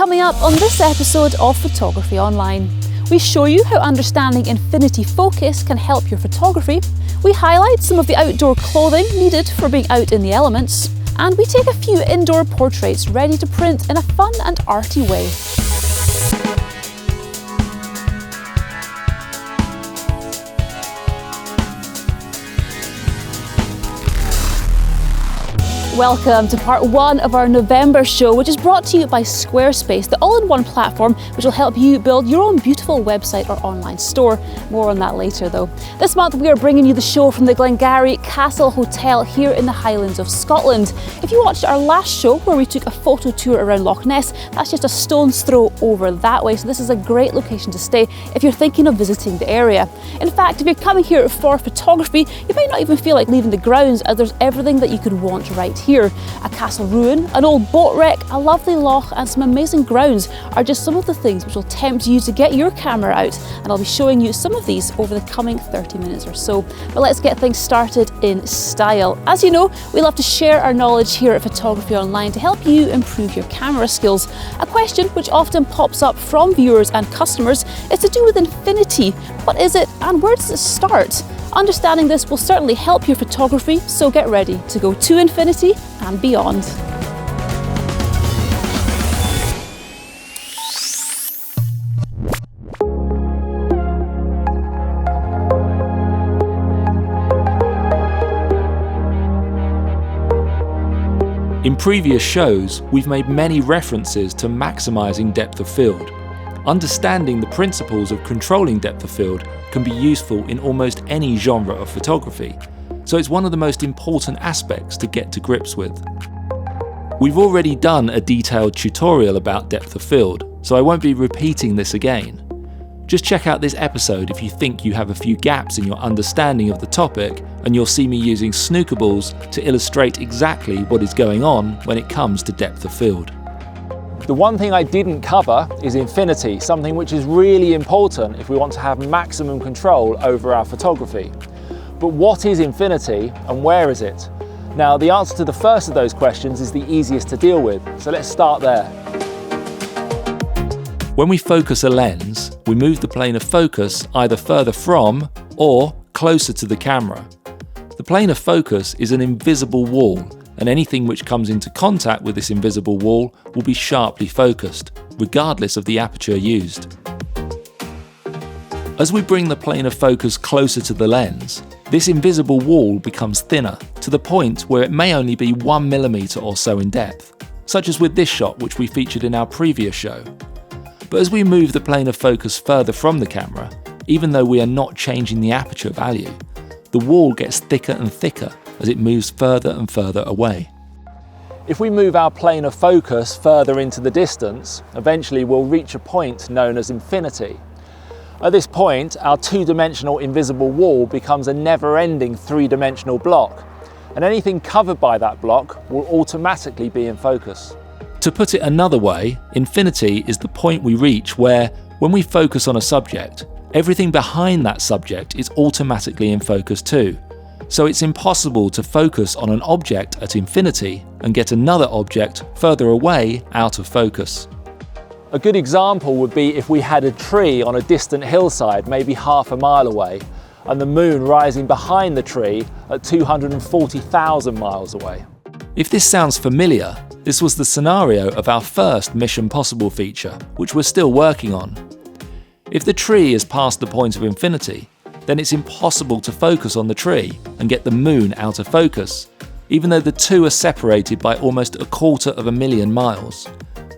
Coming up on this episode of Photography Online, we show you how understanding infinity focus can help your photography, we highlight some of the outdoor clothing needed for being out in the elements, and we take a few indoor portraits ready to print in a fun and arty way. Welcome to part one of our November show, which is brought to you by Squarespace, the all-in-one platform which will help you build your own beautiful website or online store. More on that later though. This month we are bringing you the show from the Glengarry Castle Hotel here in the Highlands of Scotland. If you watched our last show where we took a photo tour around Loch Ness, that's just a stone's throw over that way, so this is a great location to stay if you're thinking of visiting the area. In fact, if you're coming here for photography, you might not even feel like leaving the grounds, as there's everything that you could want right here. A castle ruin, an old boat wreck, a lovely loch and some amazing grounds are just some of the things which will tempt you to get your camera out, and I'll be showing you some of these over the coming 30 minutes or so. But let's get things started in style. As you know, we love to share our knowledge here at Photography Online to help you improve your camera skills. A question which often pops up from viewers and customers is to do with infinity. What is it and where does it start? Understanding this will certainly help your photography, so get ready to go to infinity and beyond. In previous shows, we've made many references to maximizing depth of field. Understanding the principles of controlling depth of field can be useful in almost any genre of photography, so it's one of the most important aspects to get to grips with. We've already done a detailed tutorial about depth of field, so I won't be repeating this again. Just check out this episode if you think you have a few gaps in your understanding of the topic, and you'll see me using snookables to illustrate exactly what is going on when it comes to depth of field. The one thing I didn't cover is infinity, something which is really important if we want to have maximum control over our photography. But what is infinity and where is it? Now, the answer to the first of those questions is the easiest to deal with, so let's start there. When we focus a lens, we move the plane of focus either further from or closer to the camera. The plane of focus is an invisible wall, and anything which comes into contact with this invisible wall will be sharply focused, regardless of the aperture used. As we bring the plane of focus closer to the lens, this invisible wall becomes thinner, to the point where it may only be 1 millimeter or so in depth, such as with this shot which we featured in our previous show. But as we move the plane of focus further from the camera, even though we are not changing the aperture value, the wall gets thicker and thicker as it moves further and further away. If we move our plane of focus further into the distance, eventually we'll reach a point known as infinity. At this point, our two-dimensional invisible wall becomes a never-ending three-dimensional block, and anything covered by that block will automatically be in focus. To put it another way, infinity is the point we reach where, when we focus on a subject, everything behind that subject is automatically in focus too. So it's impossible to focus on an object at infinity and get another object further away out of focus. A good example would be if we had a tree on a distant hillside, maybe half a mile away, and the moon rising behind the tree at 240,000 miles away. If this sounds familiar, this was the scenario of our first Mission Possible feature, which we're still working on. If the tree is past the point of infinity, then it's impossible to focus on the tree and get the moon out of focus, even though the two are separated by almost 250,000 miles.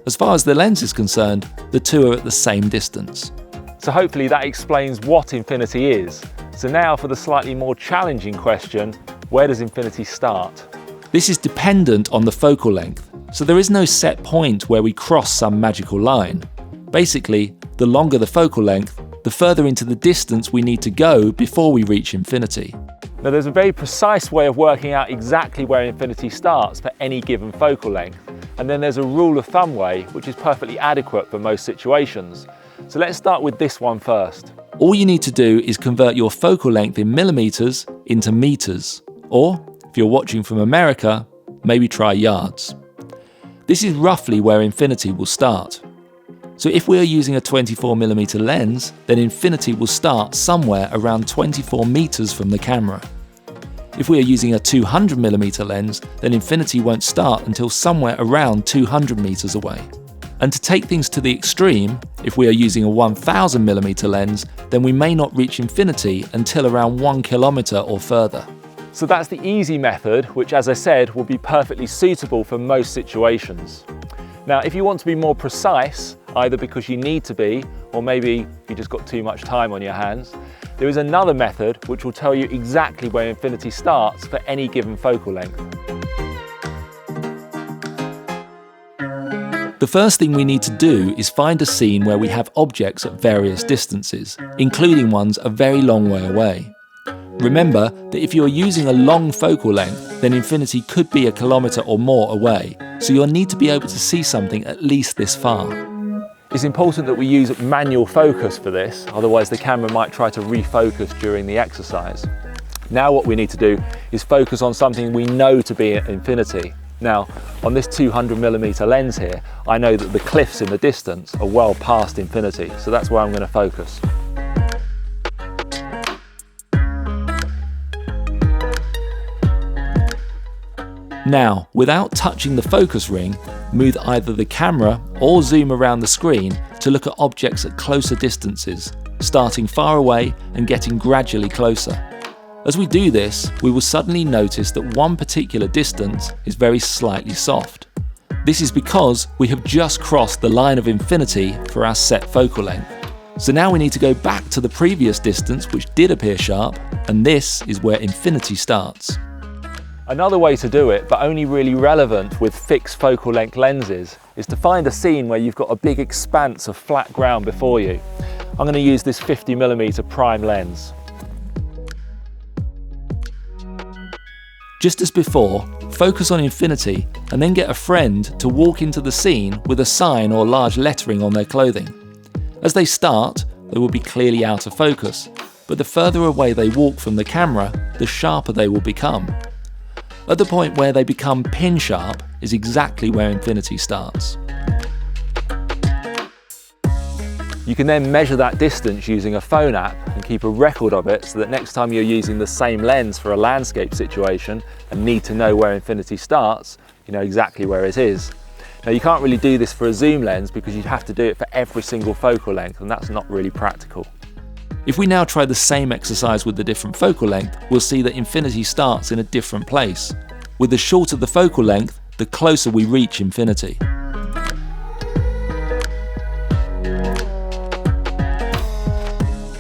As far as the lens is concerned, the two are at the same distance. So hopefully that explains what infinity is. So now for the slightly more challenging question, where does infinity start? This is dependent on the focal length, so there is no set point where we cross some magical line. Basically, the longer the focal length, the further into the distance we need to go before we reach infinity. Now there's a very precise way of working out exactly where infinity starts for any given focal length, and then there's a rule of thumb way which is perfectly adequate for most situations. So let's start with this one first. All you need to do is convert your focal length in millimeters into meters, or if you're watching from America, maybe try yards. This is roughly where infinity will start. So if we are using a 24mm lens, then infinity will start somewhere around 24 meters from the camera. If we are using a 200mm lens, then infinity won't start until somewhere around 200 meters away. And to take things to the extreme, if we are using a 1000mm lens, then we may not reach infinity until around 1 kilometer or further. So that's the easy method, which, as I said, will be perfectly suitable for most situations. Now, if you want to be more precise, either because you need to be, or maybe you just got too much time on your hands, there is another method which will tell you exactly where infinity starts for any given focal length. The first thing we need to do is find a scene where we have objects at various distances, including ones a very long way away. Remember that if you are using a long focal length, then infinity could be a kilometre or more away, so you'll need to be able to see something at least this far. It's important that we use manual focus for this, otherwise the camera might try to refocus during the exercise. Now what we need to do is focus on something we know to be at infinity. Now, on this 200mm lens here, I know that the cliffs in the distance are well past infinity, so that's where I'm going to focus. Now, without touching the focus ring, move either the camera or zoom around the screen to look at objects at closer distances, starting far away and getting gradually closer. As we do this, we will suddenly notice that one particular distance is very slightly soft. This is because we have just crossed the line of infinity for our set focal length. So now we need to go back to the previous distance which did appear sharp, and this is where infinity starts. Another way to do it, but only really relevant with fixed focal length lenses, is to find a scene where you've got a big expanse of flat ground before you. I'm going to use this 50mm prime lens. Just as before, focus on infinity and then get a friend to walk into the scene with a sign or large lettering on their clothing. As they start, they will be clearly out of focus, but the further away they walk from the camera, the sharper they will become. At the point where they become pin sharp is exactly where infinity starts. You can then measure that distance using a phone app and keep a record of it so that next time you're using the same lens for a landscape situation and need to know where infinity starts, you know exactly where it is. Now you can't really do this for a zoom lens because you'd have to do it for every single focal length, and that's not really practical. If we now try the same exercise with the different focal length, we'll see that infinity starts in a different place. With the shorter the focal length, the closer we reach infinity.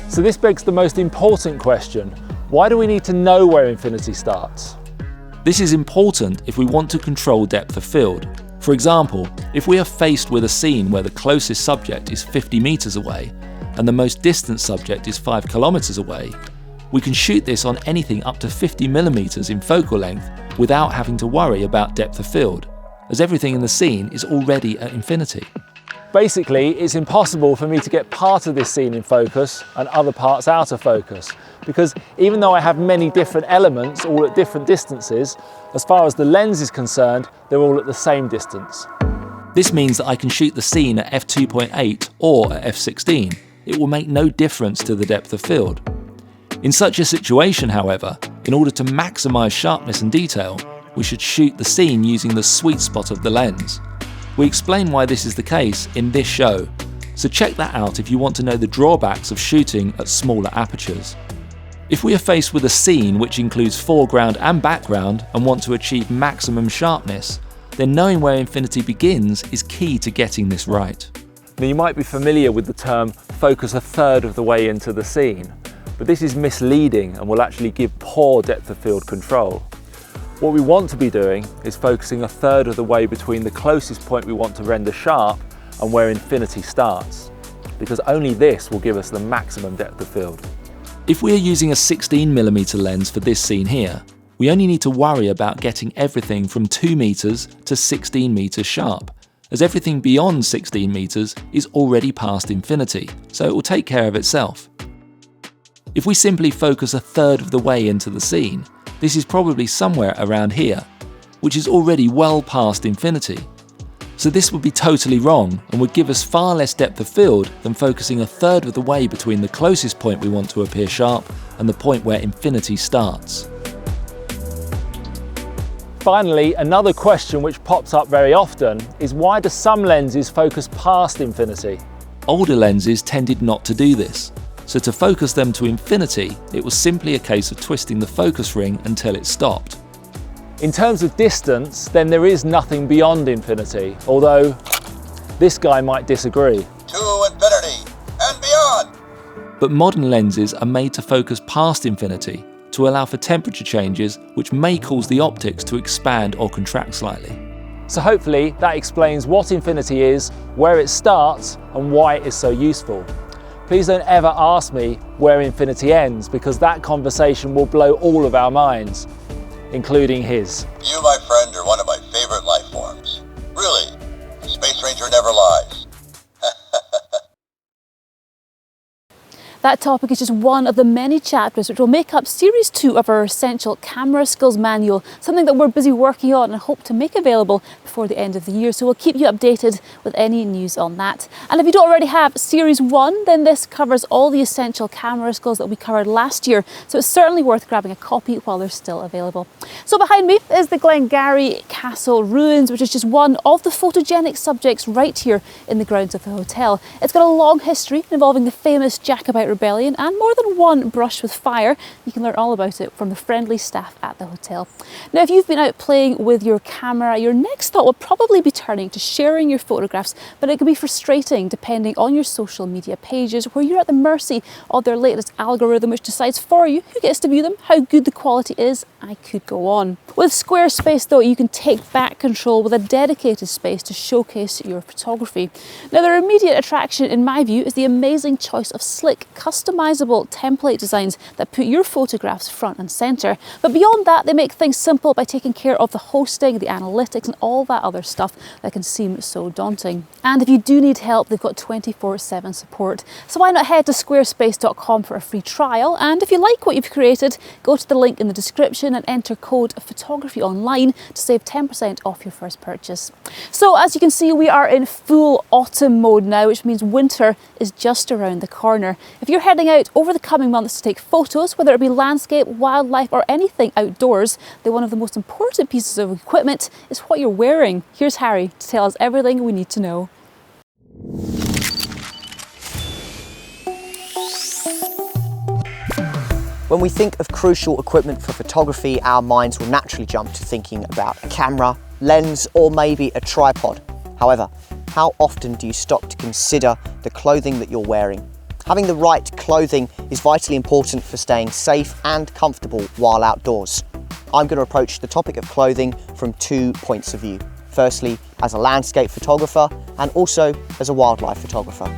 So this begs the most important question. Why do we need to know where infinity starts? This is important if we want to control depth of field. For example, if we are faced with a scene where the closest subject is 50 meters away, and the most distant subject is 5 kilometers away, we can shoot this on anything up to 50mm in focal length without having to worry about depth of field, as everything in the scene is already at infinity. Basically, it's impossible for me to get part of this scene in focus and other parts out of focus, because even though I have many different elements all at different distances, as far as the lens is concerned, they're all at the same distance. This means that I can shoot the scene at f2.8 or at f16. It will make no difference to the depth of field. In such a situation, however, in order to maximise sharpness and detail, we should shoot the scene using the sweet spot of the lens. We explain why this is the case in this show, so check that out if you want to know the drawbacks of shooting at smaller apertures. If we are faced with a scene which includes foreground and background and want to achieve maximum sharpness, then knowing where infinity begins is key to getting this right. Now you might be familiar with the term focus a third of the way into the scene, but this is misleading and will actually give poor depth of field control. What we want to be doing is focusing a third of the way between the closest point we want to render sharp and where infinity starts, because only this will give us the maximum depth of field. If we are using a 16mm lens for this scene here, we only need to worry about getting everything from 2 meters to 16 meters sharp, as everything beyond 16 meters is already past infinity, so it will take care of itself. If we simply focus a third of the way into the scene, this is probably somewhere around here, which is already well past infinity. So this would be totally wrong and would give us far less depth of field than focusing a third of the way between the closest point we want to appear sharp and the point where infinity starts. Finally, another question which pops up very often is why do some lenses focus past infinity? Older lenses tended not to do this, so to focus them to infinity, it was simply a case of twisting the focus ring until it stopped. In terms of distance, then there is nothing beyond infinity, although this guy might disagree. To infinity and beyond! But modern lenses are made to focus past infinity to allow for temperature changes which may cause the optics to expand or contract slightly. So hopefully that explains what infinity is, where it starts, and why it is so useful. Please don't ever ask me where infinity ends, because that conversation will blow all of our minds, including his. You, my friend, are one of my favorite life forms. Really, the Space Ranger never lies. That topic is just one of the many chapters which will make up Series 2 of our Essential Camera Skills Manual, something that we're busy working on and hope to make available before the end of the year. So we'll keep you updated with any news on that. And if you don't already have Series 1, then this covers all the essential camera skills that we covered last year. So it's certainly worth grabbing a copy while they're still available. So behind me is the Glengarry Castle ruins, which is just one of the photogenic subjects right here in the grounds of the hotel. It's got a long history involving the famous Jacobite rebellion and more than one brush with fire. You can learn all about it from the friendly staff at the hotel. Now, if you've been out playing with your camera, your next thought will probably be turning to sharing your photographs, but it can be frustrating depending on your social media pages where you're at the mercy of their latest algorithm which decides for you who gets to view them, how good the quality is. I could go on. With Squarespace though, you can take back control with a dedicated space to showcase your photography. Now, their immediate attraction in my view is the amazing choice of slick, customizable template designs that put your photographs front and center. But beyond that, they make things simple by taking care of the hosting, the analytics and all that other stuff that can seem so daunting. And if you do need help, they've got 24/7 support. So why not head to squarespace.com for a free trial? And if you like what you've created, go to the link in the description and enter code photography online to save 10% off your first purchase. So as you can see, we are in full autumn mode now, which means winter is just around the corner. If you're heading out over the coming months to take photos, whether it be landscape, wildlife or anything outdoors, then one of the most important pieces of equipment is what you're wearing. Here's Harry to tell us everything we need to know. When we think of crucial equipment for photography, our minds will naturally jump to thinking about a camera, lens, or maybe a tripod. However, how often do you stop to consider the clothing that you're wearing? Having the right clothing is vitally important for staying safe and comfortable while outdoors. I'm going to approach the topic of clothing from 2 points of view. Firstly, as a landscape photographer and also as a wildlife photographer.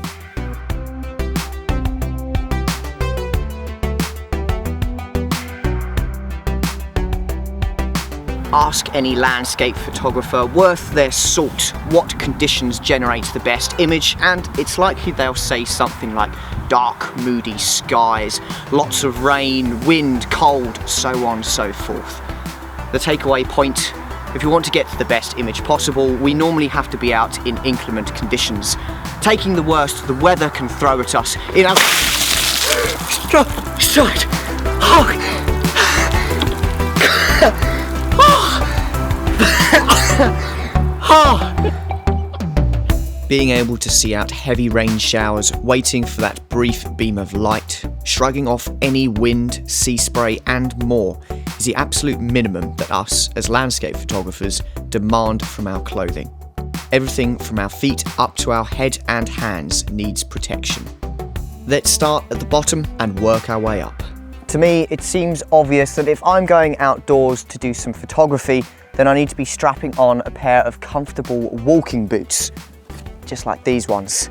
Ask any landscape photographer worth their salt what conditions generate the best image, and it's likely they'll say something like dark, moody skies, lots of rain, wind, cold, so on and so forth. The takeaway point: if you want to get the best image possible, we normally have to be out in inclement conditions, taking the worst the weather can throw at us in a stride. Being able to see out heavy rain showers, waiting for that brief beam of light, shrugging off any wind, sea spray and more is the absolute minimum that us as landscape photographers demand from our clothing. Everything from our feet up to our head and hands needs protection. Let's start at the bottom and work our way up. To me, it seems obvious that if I'm going outdoors to do some photography, then I need to be strapping on a pair of comfortable walking boots, just like these ones.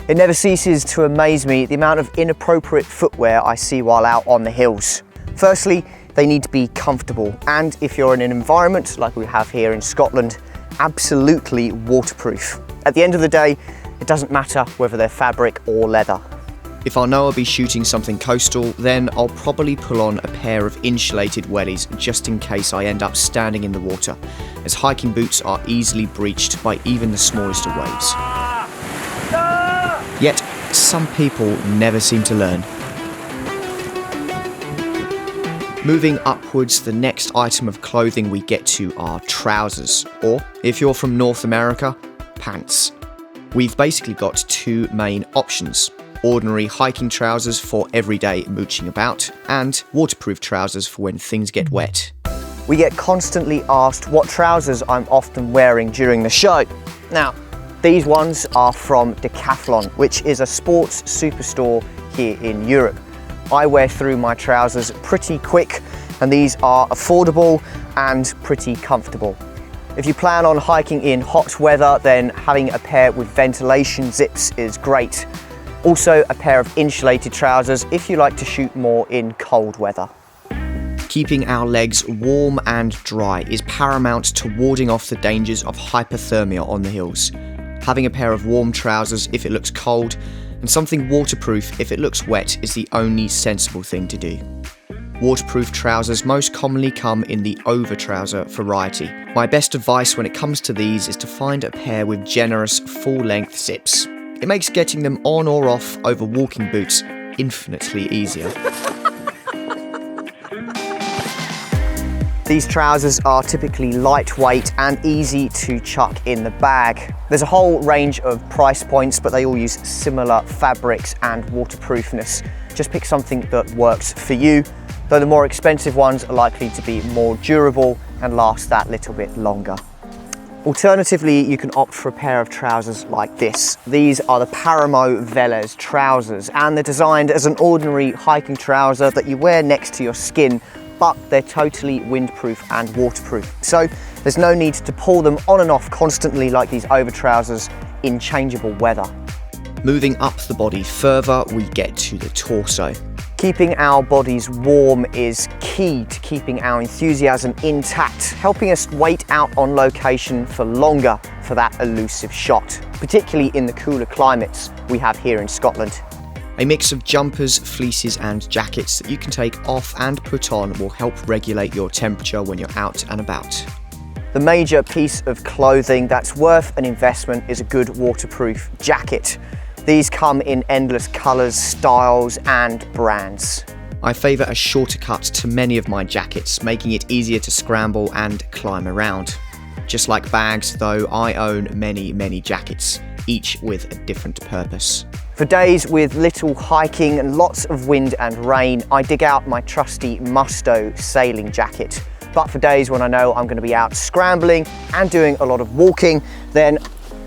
It never ceases to amaze me the amount of inappropriate footwear I see while out on the hills. Firstly, they need to be comfortable, and if you're in an environment like we have here in Scotland, absolutely waterproof. At the end of the day, it doesn't matter whether they're fabric or leather. If I know I'll be shooting something coastal, then I'll probably pull on a pair of insulated wellies just in case I end up standing in the water, as hiking boots are easily breached by even the smallest of waves. Yet, some people never seem to learn. Moving upwards, the next item of clothing we get to are trousers, or, if you're from North America, pants. We've basically got two main options: ordinary hiking trousers for everyday mooching about, and waterproof trousers for when things get wet. We get constantly asked what trousers I'm often wearing during the show. Now, these ones are from Decathlon, which is a sports superstore here in Europe. I wear through my trousers pretty quick, and these are affordable and pretty comfortable. If you plan on hiking in hot weather, then having a pair with ventilation zips is great. Also, a pair of insulated trousers if you like to shoot more in cold weather. Keeping our legs warm and dry is paramount to warding off the dangers of hypothermia on the hills. Having a pair of warm trousers if it looks cold, and something waterproof if it looks wet is the only sensible thing to do. Waterproof trousers most commonly come in the over trouser variety. My best advice when it comes to these is to find a pair with generous full-length zips. It makes getting them on or off over walking boots infinitely easier. These trousers are typically lightweight and easy to chuck in the bag. There's a whole range of price points, but they all use similar fabrics and waterproofness. Just pick something that works for you, though the more expensive ones are likely to be more durable and last that little bit longer. Alternatively, you can opt for a pair of trousers like this. These are the Paramo Velez trousers, and they're designed as an ordinary hiking trouser that you wear next to your skin, but they're totally windproof and waterproof. So there's no need to pull them on and off constantly like these over trousers in changeable weather. Moving up the body further, we get to the torso. Keeping our bodies warm is key to keeping our enthusiasm intact, helping us wait out on location for longer for that elusive shot, particularly in the cooler climates we have here in Scotland. A mix of jumpers, fleeces and jackets that you can take off and put on will help regulate your temperature when you're out and about. The major piece of clothing that's worth an investment is a good waterproof jacket. These come in endless colours, styles and brands. I favour a shorter cut to many of my jackets, making it easier to scramble and climb around. Just like bags though, I own many jackets, each with a different purpose. For days with little hiking and lots of wind and rain, I dig out my trusty Musto sailing jacket. But for days when I know I'm going to be out scrambling and doing a lot of walking, then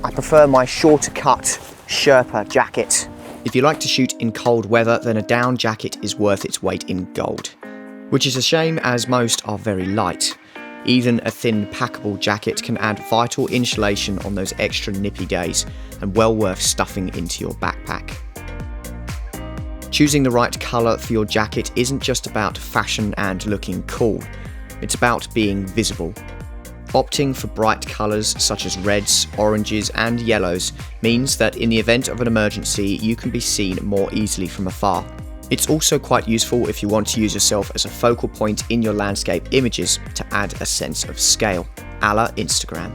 I prefer my shorter cut Sherpa jacket. If you like to shoot in cold weather, then a down jacket is worth its weight in gold. Which is a shame as most are very light. Even a thin packable jacket can add vital insulation on those extra nippy days, and well worth stuffing into your backpack. Choosing the right colour for your jacket isn't just about fashion and looking cool, it's about being visible. Opting for bright colours such as reds, oranges and yellows means that in the event of an emergency you can be seen more easily from afar. It's also quite useful if you want to use yourself as a focal point in your landscape images to add a sense of scale, a la Instagram.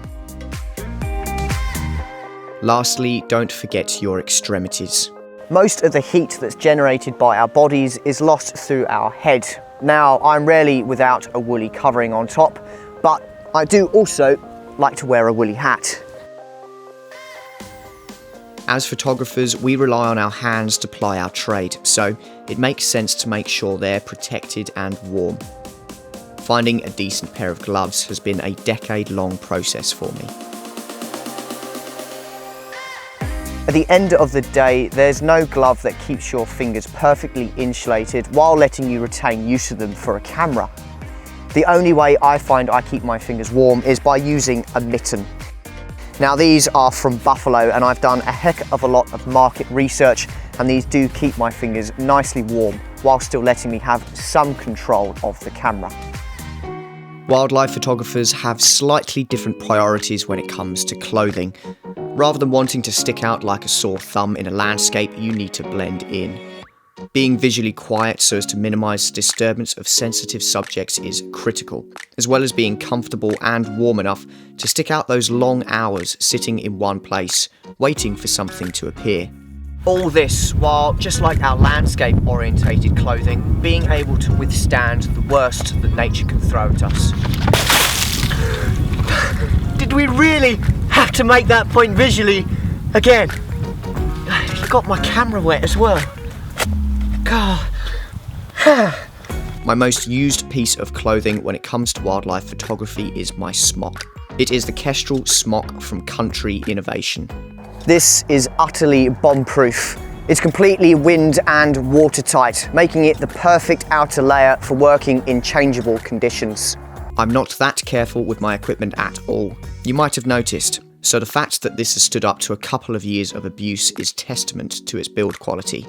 Lastly, don't forget your extremities. Most of the heat that's generated by our bodies is lost through our head. Now, I'm rarely without a woolly covering on top, but I do also like to wear a woolly hat. As photographers, we rely on our hands to ply our trade, so it makes sense to make sure they're protected and warm. Finding a decent pair of gloves has been a decade-long process for me. At the end of the day, there's no glove that keeps your fingers perfectly insulated while letting you retain use of them for a camera. The only way I find I keep my fingers warm is by using a mitten. Now these are from Buffalo and I've done a heck of a lot of market research, and these do keep my fingers nicely warm while still letting me have some control of the camera. Wildlife photographers have slightly different priorities when it comes to clothing. Rather than wanting to stick out like a sore thumb in a landscape, you need to blend in. Being visually quiet so as to minimise disturbance of sensitive subjects is critical, as well as being comfortable and warm enough to stick out those long hours sitting in one place, waiting for something to appear. All this while, just like our landscape-orientated clothing, being able to withstand the worst that nature can throw at us. Did we really have to make that point visually again? You got my camera wet as well. God. My most used piece of clothing when it comes to wildlife photography is my smock. It is the Kestrel Smock from Country Innovation. This is utterly bomb-proof. It's completely wind and watertight, making it the perfect outer layer for working in changeable conditions. I'm not that careful with my equipment at all. You might have noticed, so the fact that this has stood up to a couple of years of abuse is testament to its build quality.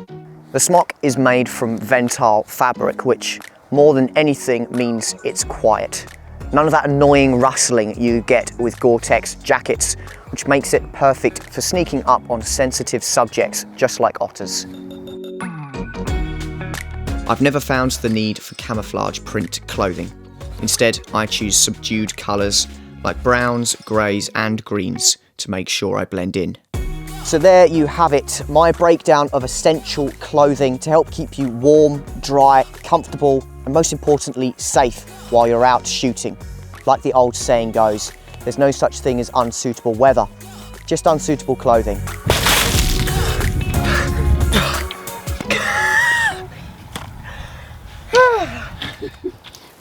The smock is made from Ventile fabric, which more than anything means it's quiet. None of that annoying rustling you get with Gore-Tex jackets, which makes it perfect for sneaking up on sensitive subjects just like otters. I've never found the need for camouflage print clothing. Instead, I choose subdued colours like browns, greys and greens to make sure I blend in. So there you have it, my breakdown of essential clothing to help keep you warm, dry, comfortable, and most importantly, safe while you're out shooting. Like the old saying goes, there's no such thing as unsuitable weather, just unsuitable clothing.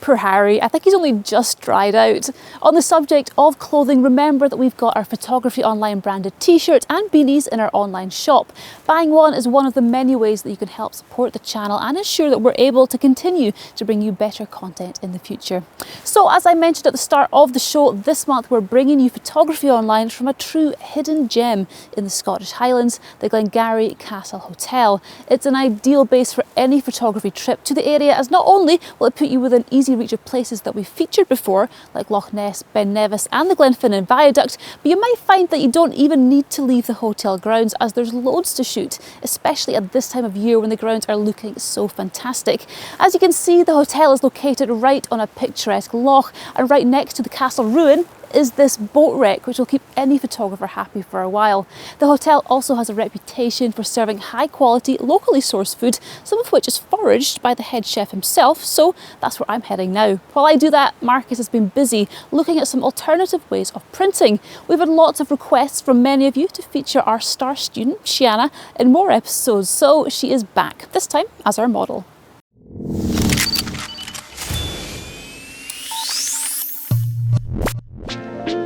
Poor Harry, I think he's only just dried out. On the subject of clothing, remember that we've got our Photography Online branded t-shirts and beanies in our online shop. Buying one is one of the many ways that you can help support the channel and ensure that we're able to continue to bring you better content in the future. So as I mentioned at the start of the show, this month we're bringing you Photography Online from a true hidden gem in the Scottish Highlands, the Glengarry Castle Hotel. It's an ideal base for any photography trip to the area, as not only will it put you within easy reach of places that we've featured before, like Loch Ness, Ben Nevis and the Glenfinnan Viaduct, but you might find that you don't even need to leave the hotel grounds, as there's loads to shoot, especially at this time of year when the grounds are looking so fantastic. As you can see, the hotel is located right on a picturesque loch, and right next to the castle ruin is this boat wreck, which will keep any photographer happy for a while. The hotel also has a reputation for serving high quality, locally sourced food, some of which is foraged by the head chef himself, so that's where I'm heading now. While I do that, Marcus has been busy looking at some alternative ways of printing. We've had lots of requests from many of you to feature our star student, Shiana, in more episodes, so she is back, this time as our model.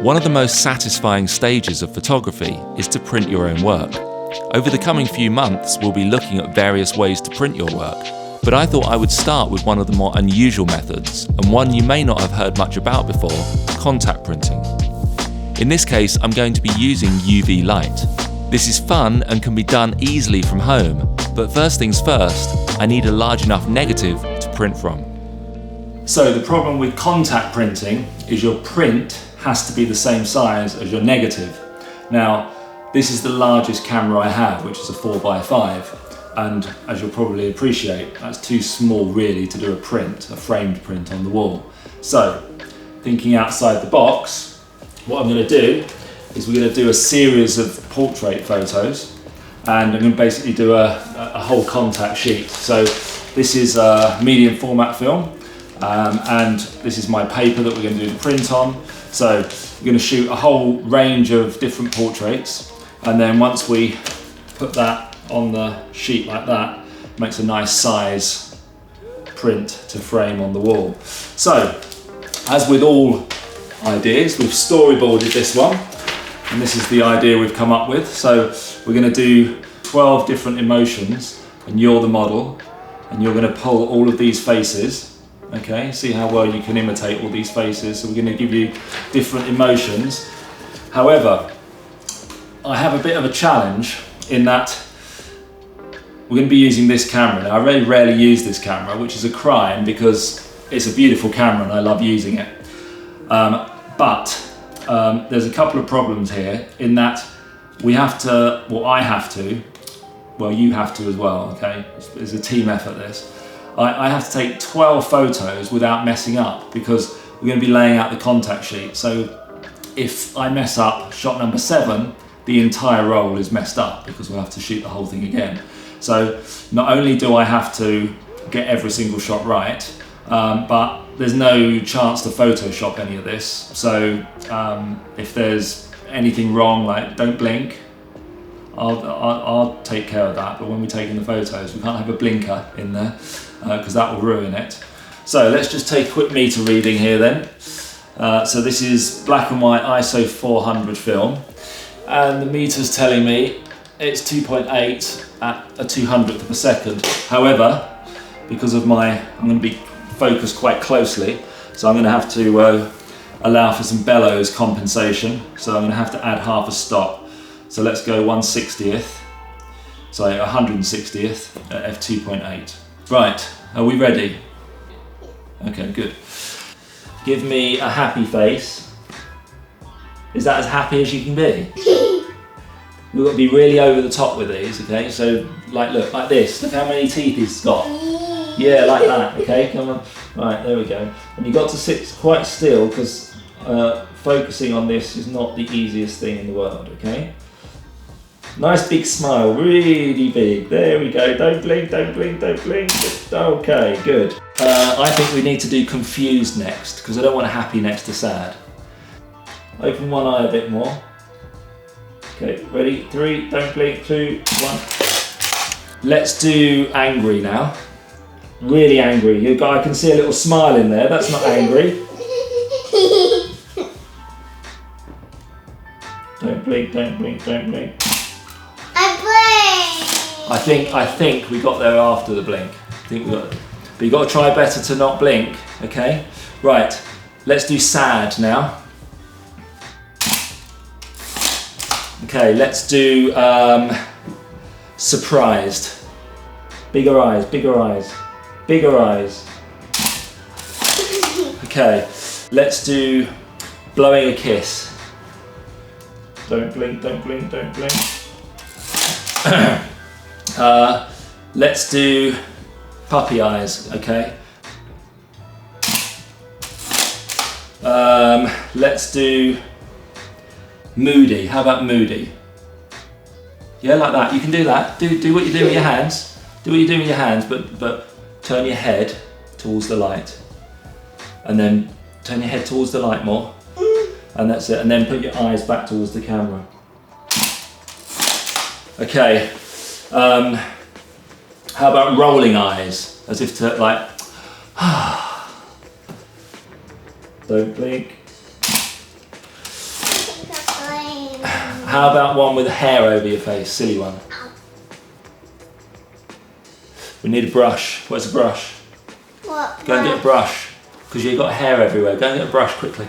One of the most satisfying stages of photography is to print your own work. Over the coming few months, we'll be looking at various ways to print your work, but I thought I would start with one of the more unusual methods, and one you may not have heard much about before: contact printing. In this case, I'm going to be using UV light. This is fun and can be done easily from home, but first things first, I need a large enough negative to print from. So the problem with contact printing is your print has to be the same size as your negative. Now, this is the largest camera I have, which is a 4x5, and as you'll probably appreciate, that's too small really to do a print, a framed print on the wall. So, thinking outside the box, what I'm going to do is we're going to do a series of portrait photos, and I'm going to basically do a whole contact sheet. So this is a medium format film, and this is my paper that we're going to do the print on. So we're going to shoot a whole range of different portraits, and then once we put that on the sheet like that, it makes a nice size print to frame on the wall. So, as with all ideas, we've storyboarded this one, and this is the idea we've come up with. So we're going to do 12 different emotions, and you're the model, and you're going to pull all of these faces. Okay, see how well you can imitate all these faces. So we're going to give you different emotions. However, I have a bit of a challenge in that we're going to be using this camera. Now, I very rarely use this camera, which is a crime because it's a beautiful camera and I love using it. But there's a couple of problems here in that we have to, well, I have to, well, you have to as well, okay? It's a team effort, this. I have to take 12 photos without messing up because we're going to be laying out the contact sheet. So if I mess up shot number 7, the entire roll is messed up because we'll have to shoot the whole thing again. So not only do I have to get every single shot right, but there's no chance to Photoshop any of this. So if there's anything wrong, like don't blink, I'll take care of that. But when we're taking the photos, we can't have a blinker in there because that will ruin it. So let's just take a quick meter reading here then. So this is black and white ISO 400 film, and the meter's telling me it's 2.8 at a 200th of a second. However, because of I'm going to be focused quite closely, so I'm going to have to allow for some bellows compensation. So I'm going to have to add half a stop. So let's go 1/60th, so 160th at f2.8. Right, are we ready? Okay, good. Give me a happy face. Is that as happy as you can be? We've got to be really over the top with these, okay? So, like, look, like this. Look how many teeth he's got. Yeah, like that, okay? Come on. Right, there we go. And you've got to sit quite still because focusing on this is not the easiest thing in the world, okay? Nice big smile, really big. There we go. Don't blink, don't blink, don't blink. Okay, good. I think we need to do confused next because I don't want happy next to sad. Open one eye a bit more. Okay, ready? 3, don't blink, 2, 1. Let's do angry now. Really angry. I can see a little smile in there. That's not angry. Don't blink, don't blink, don't blink. I think we got there after the blink. But you got to try better to not blink, okay? Right, let's do sad now. Okay, let's do surprised. Bigger eyes, bigger eyes, bigger eyes. Okay, let's do blowing a kiss. Don't blink, don't blink, don't blink. Let's do puppy eyes, okay? Let's do moody. How about moody? Yeah, like that. You can do that. Do what you do with your hands. Do what you do with your hands, but turn your head towards the light. And then turn your head towards the light more. And that's it. And then put your eyes back towards the camera. Okay. How about rolling eyes? As if to like, don't blink. How about one with hair over your face? Silly one. We need a brush. Where's a brush? What? Go and get a brush. Because you've got hair everywhere. Go and get a brush quickly.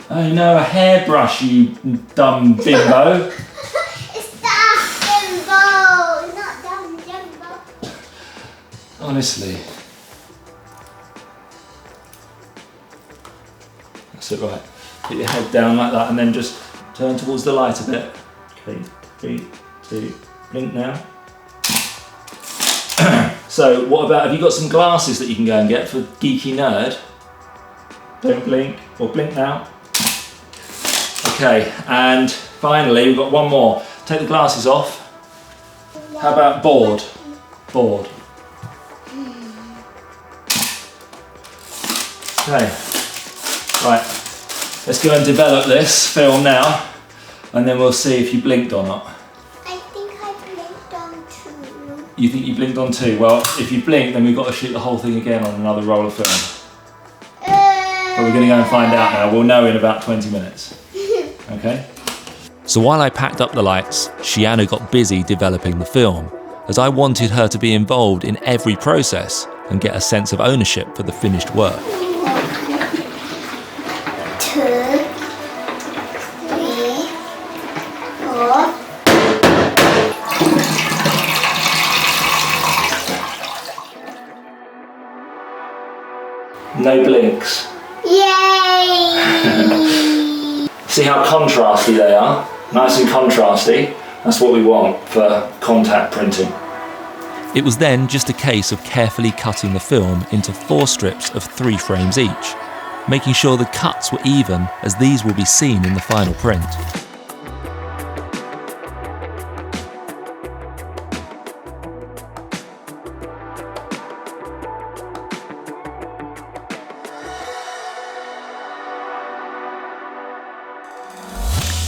Oh no, a hairbrush, you dumb bimbo. It's dumb bimbo, not dumb bimbo. Honestly. That's it, right. Put your head down like that and then just turn towards the light a bit. Okay, 3, 2, blink now. So what about, have you got some glasses that you can go and get for geeky nerd? Don't blink, or blink now. Okay, and finally we've got one more. Take the glasses off. How about bored? Bored. Okay, right. Let's go and develop this film now, and then we'll see if you blinked or not. I think I blinked on 2. You think you blinked on 2? Well, if you blink, then we've got to shoot the whole thing again on another roll of film. But we're going to go and find out now. We'll know in about 20 minutes. Okay? So while I packed up the lights, Shiana got busy developing the film, as I wanted her to be involved in every process and get a sense of ownership for the finished work. 2, 3, 4. No blinks. Yay! See how contrasty they are? Nice and contrasty. That's what we want for contact printing. It was then just a case of carefully cutting the film into 4 strips of 3 frames each, making sure the cuts were even, as these will be seen in the final print.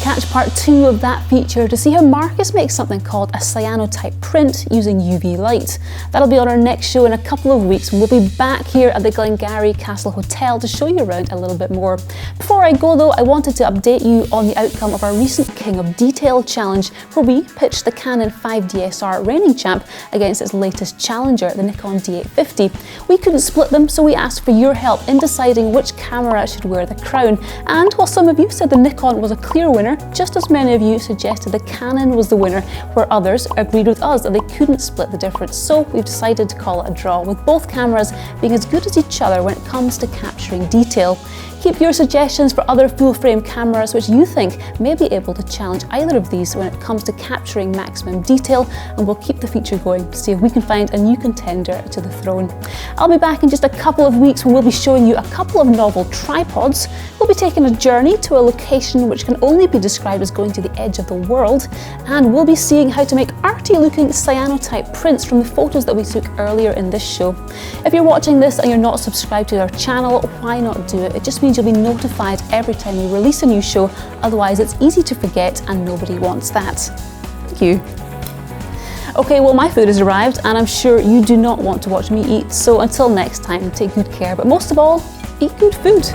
Catch part 2 of that feature to see how Marcus makes something called a cyanotype print using UV light. That'll be on our next show in a couple of weeks, and we'll be back here at the Glengarry Castle Hotel to show you around a little bit more. Before I go though, I wanted to update you on the outcome of our recent King of Detail challenge, where we pitched the Canon 5DSR reigning champ against its latest challenger, the Nikon D850. We couldn't split them, so we asked for your help in deciding which camera should wear the crown. And while some of you said the Nikon was a clear winner, just as many of you suggested the Canon was the winner, where others agreed with us that they couldn't split the difference. So we've decided to call it a draw, with both cameras being as good as each other when it comes to capturing detail. Keep your suggestions for other full-frame cameras which you think may be able to challenge either of these when it comes to capturing maximum detail, and we'll keep the feature going to see if we can find a new contender to the throne. I'll be back in just a couple of weeks when we'll be showing you a couple of novel tripods. We'll be taking a journey to a location which can only be described as going to the edge of the world, and we'll be seeing how to make arty-looking cyanotype prints from the photos that we took earlier in this show. If you're watching this and you're not subscribed to our channel, why not do it? It just means you'll be notified every time we release a new show, otherwise it's easy to forget and nobody wants that. Thank you. Okay, well, my food has arrived and I'm sure you do not want to watch me eat, so until next time, take good care, but most of all, eat good food.